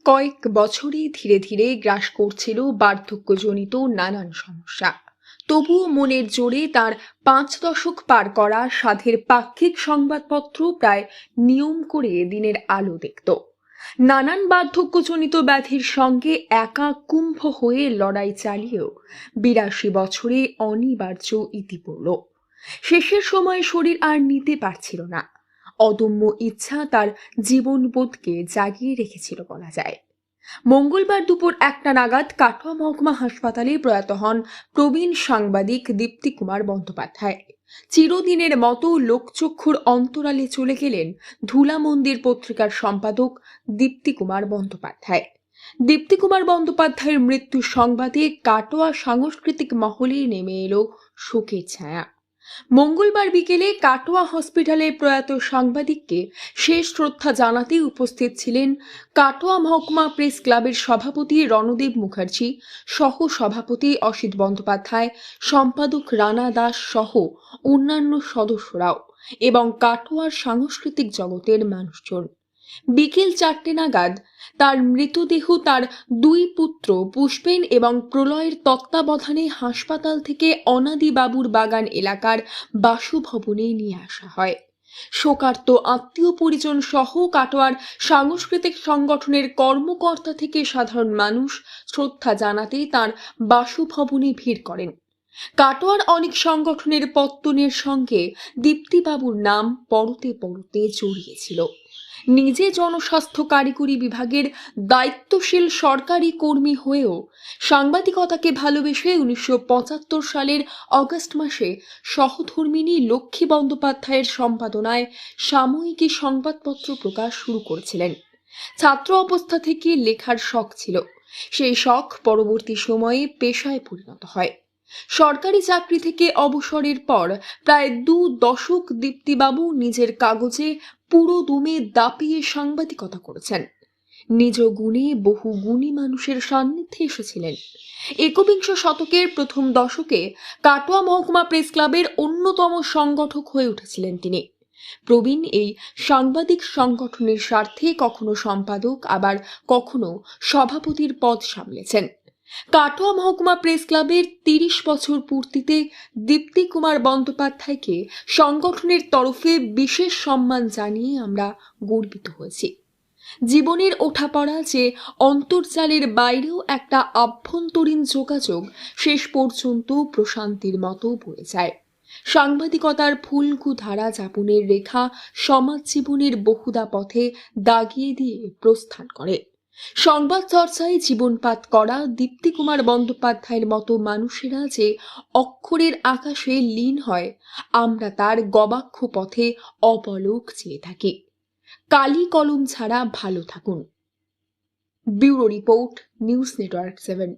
কয়েক বছরই ধীরে ধীরে গ্রাস করছিল বার্ধক্যজনিত নানান সমস্যা। তবুও মনের জোরে তার 5 দশক পার করা সাধের পাক্ষিক সংবাদপত্র প্রায় নিয়ম করে দিনের আলো দেখত। নানান বার্ধক্যজনিত ব্যাধির সঙ্গে একা কুম্ভ হয়ে লড়াই চালিয়েও 82 বছরে অনিবার্য ইতি পড়ল। শেষের সময় শরীর আর নিতে পারছিল না। অদম্য ইচ্ছা তার জীবনবোধকে জাগিয়ে রেখেছিল বলা যায়। মঙ্গলবার দুপুর 1টা নাগাদ কাটোয়া মহকুমা হাসপাতালে প্রয়াত হন প্রবীণ সাংবাদিক দীপ্তি কুমার বন্দ্যোপাধ্যায়। চিরদিনের মতো লোকচক্ষুর অন্তরালে চলে গেলেন ধুলা মন্দির পত্রিকার সম্পাদক দীপ্তি কুমার বন্দ্যোপাধ্যায়। দীপ্তি কুমার বন্দ্যোপাধ্যায়ের মৃত্যুর সংবাদে কাটোয়া সাংস্কৃতিক মহলে নেমে এলো শোকের ছায়া। মঙ্গলবার বিকেলে কাটোয়া হসপিটালে প্রয়াত সাংবাদিককে শেষ শ্রদ্ধা জানাতে উপস্থিত ছিলেন কাটোয়া মহকুমা প্রেস ক্লাবের সভাপতি রণদেব মুখার্জি, সহ সভাপতি অসিত বন্দ্যোপাধ্যায়, সম্পাদক রানা দাস সহ অন্যান্য সদস্যরাও এবং কাটোয়ার সাংস্কৃতিক জগতের মানুষজন। বিকেল 4টে নাগাদ তার মৃতদেহ তার 2 পুত্র পুষ্পেন এবং প্রলয়ের তত্ত্বাবধানে হাসপাতাল থেকে অনাদিবাবুর বাগান এলাকার বাসভবনে নিয়ে আসা হয়। শোকার্ত আত্মীয় পরিজন সহ কাটোয়ার সাংস্কৃতিক সংগঠনের কর্মকর্তা থেকে সাধারণ মানুষ শ্রদ্ধা জানাতে তার বাসভবনে ভিড় করেন। কাটোয়ার অনেক সংগঠনের পত্তনের সঙ্গে দীপ্তিবাবুর নাম পরতে পরতে জড়িয়েছিল। নিজে জনস্বাস্থ্য কারিগরি বিভাগের দায়িত্বশীল সরকারি কর্মী হয়েও সাংবাদিকতাকে ভালোবেসে 1975 সালের অগস্ট মাসে সহধর্মিণী লক্ষ্মী বন্দ্যোপাধ্যায়ের সম্পাদনায় সাময়িকী সংবাদপত্র প্রকাশ শুরু করেছিলেন। ছাত্র অবস্থা থেকে লেখার শখ ছিল। সেই শখ পরবর্তী সময়ে পেশায় পরিণত হয়। সরকারি চাকরি থেকে অবসরের পর প্রায় 2 দশক দীপ্তিবাবু নিজের কাগজে পুরো দমে দাপিয়ে সাংবাদিকতা করেছেন। নিজ গুণে বহু গুণী মানুষের সান্নিধ্যে এসেছিলেন। একবিংশ শতকের প্রথম দশকে কাটোয়া মহকুমা প্রেস ক্লাবের অন্যতম সংগঠক হয়ে উঠেছিলেন তিনি। প্রবীণ এই সাংবাদিক সংগঠনের স্বার্থে কখনো সম্পাদক আবার কখনো সভাপতির পদ সামলেছেন। কাটোয়া মহকুমা প্রেস ক্লাবের 30 বছর পূর্তিতে দীপ্তি কুমার বন্দ্যোপাধ্যায়কে সংগঠনের তরফে বিশেষ সম্মান জানিয়ে আমরা গর্বিত হয়েছি। জীবনের ওঠাপড়া যে অন্তর্জালের বাইরেও একটা আভ্যন্তরীণ যোগাযোগ শেষ পর্যন্ত প্রশান্তির মতো বয়ে যায়। সাংবাদিকতার ফুলকু ধারা যাপনের রেখা সমাজ জীবনের বহুদা পথে দাগিয়ে দিয়ে প্রস্থান করে। সংবাদ চর্চায় জীবনপাত করা দীপ্তি কুমার বন্দ্যোপাধ্যায়ের মতো মানুষেরা যে অক্ষরের আকাশে লীন হয়, আমরা তার গবাক্ষ পথে অপলক চেয়ে থাকি। কালি কলম ছাড়া ভালো থাকুন। Bureau report, news network 7।